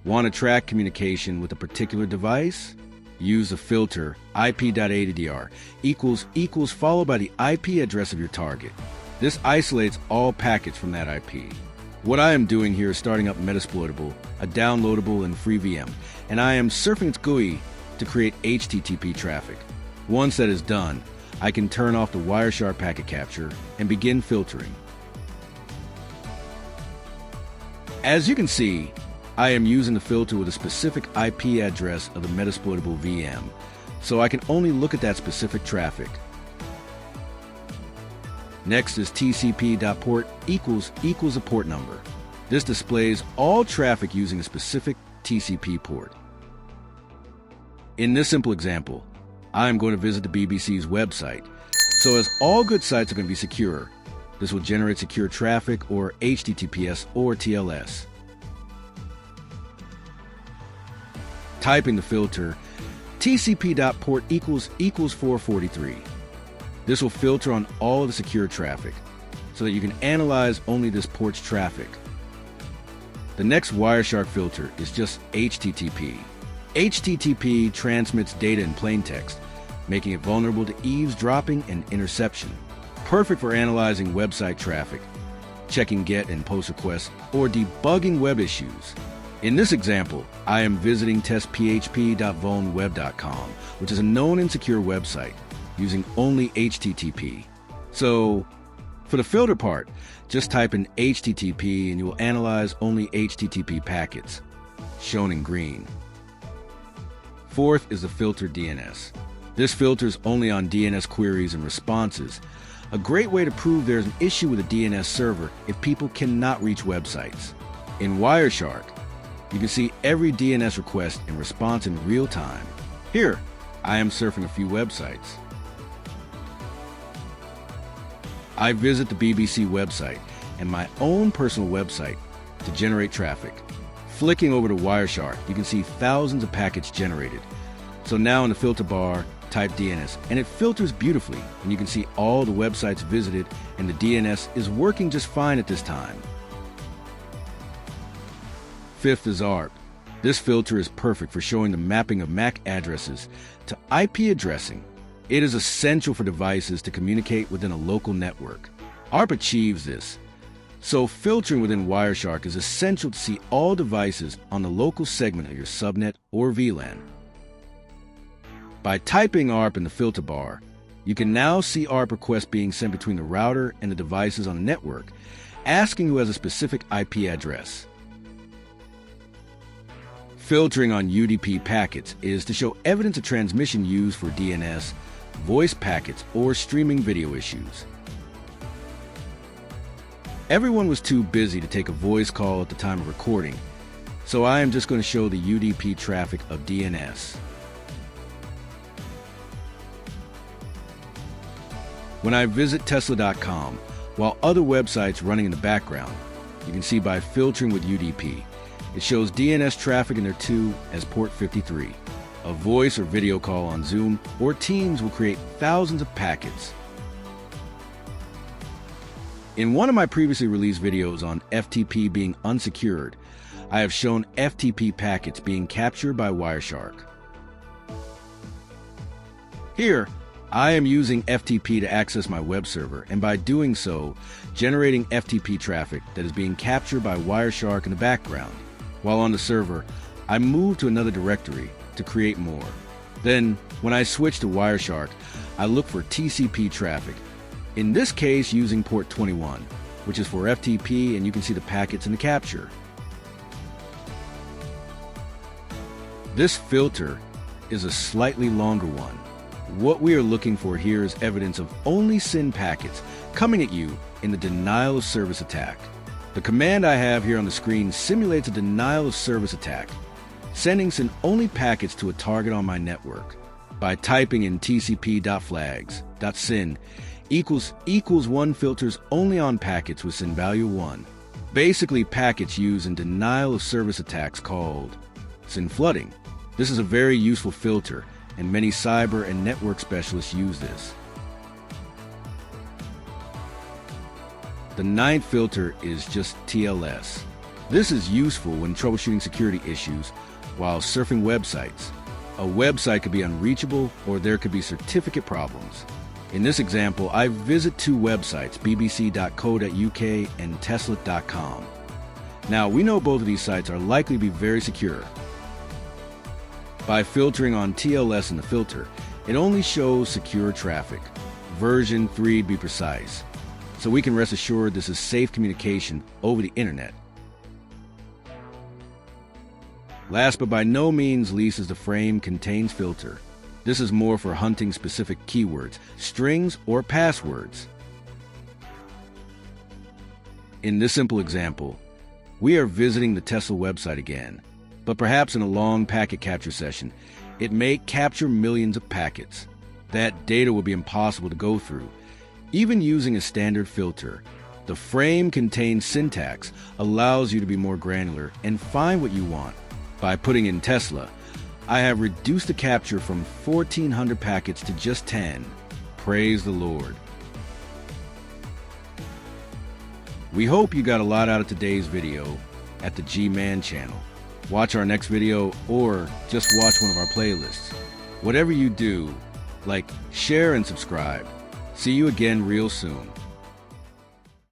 Want to track communication with a particular device? Use the filter ip.addr equals followed by the IP address of your target. This isolates all packets from that IP. What I am doing here is starting up Metasploitable, a downloadable and free VM, and I am surfing its GUI to create HTTP traffic. Once that is done, I can turn off the Wireshark packet capture and begin filtering. As you can see, I am using the filter with a specific IP address of the Metasploitable VM, so I can only look at that specific traffic. Next is tcp.port equals a port number. This displays all traffic using a specific TCP port. In this simple example, I am going to visit the BBC's website. So as all good sites are going to be secure, this will generate secure traffic or HTTPS or TLS. Typing the filter tcp.port equals 443. This will filter on all of the secure traffic so that you can analyze only this port's traffic. The next Wireshark filter is just HTTP. HTTP transmits data in plain text, making it vulnerable to eavesdropping and interception. Perfect for analyzing website traffic, checking GET and POST requests, or debugging web issues. In this example, I am visiting testphp.vulnweb.com, which is a known and secure website, using only HTTP. So, for the filter part, just type in HTTP and you will analyze only HTTP packets, shown in green. Fourth is the filter DNS. This filters only on DNS queries and responses, a great way to prove there's an issue with a DNS server if people cannot reach websites. In Wireshark, you can see every DNS request and response in real time. Here, I am surfing a few websites. I visit the BBC website and my own personal website to generate traffic. Flicking over to Wireshark, you can see thousands of packets generated. So now in the filter bar, type DNS, and it filters beautifully, and you can see all the websites visited, and the DNS is working just fine at this time. Fifth is ARP. This filter is perfect for showing the mapping of MAC addresses to IP addressing. It is essential for devices to communicate within a local network. ARP achieves this. So filtering within Wireshark is essential to see all devices on the local segment of your subnet or VLAN. By typing ARP in the filter bar, you can now see ARP requests being sent between the router and the devices on the network, asking who has a specific IP address. Filtering on UDP packets is to show evidence of transmission used for DNS, voice packets, or streaming video issues. Everyone was too busy to take a voice call at the time of recording, so I am just going to show the UDP traffic of DNS. When I visit Tesla.com, while other websites running in the background, you can see by filtering with UDP, it shows DNS traffic in there too as port 53. A voice or video call on Zoom or Teams will create thousands of packets. In one of my previously released videos on FTP being unsecured, I have shown FTP packets being captured by Wireshark. Here, I am using FTP to access my web server, and by doing so, generating FTP traffic that is being captured by Wireshark in the background. While on the server, I move to another directory to create more. Then, when I switch to Wireshark, I look for TCP traffic, in this case using port 21, which is for FTP, and you can see the packets in the capture. This filter is a slightly longer one. What we are looking for here is evidence of only SYN packets coming at you in the denial of service attack. The command I have here on the screen simulates a denial of service attack, sending SYN-only packets to a target on my network. By typing in tcp.flags.syn equals 1 filters only on packets with SYN value 1. Basically packets used in denial of service attacks called SYN flooding. This is a very useful filter, and many cyber and network specialists use this. The ninth filter is just TLS. This is useful when troubleshooting security issues while surfing websites. A website could be unreachable or there could be certificate problems. In this example, I visit two websites, bbc.co.uk and tesla.com. Now, we know both of these sites are likely to be very secure. By filtering on TLS in the filter, it only shows secure traffic, version 3 to be precise, so we can rest assured this is safe communication over the internet. Last but by no means least is the frame contains filter. This is more for hunting specific keywords, strings, or passwords. In this simple example, we are visiting the Tesla website again, but perhaps in a long packet capture session, it may capture millions of packets. That data will be impossible to go through. Even using a standard filter, the frame contains syntax allows you to be more granular and find what you want. By putting in Tesla, I have reduced the capture from 1,400 packets to just 10. Praise the Lord. We hope you got a lot out of today's video at the G-Man channel. Watch our next video or just watch one of our playlists. Whatever you do, like, share, and subscribe. See you again real soon.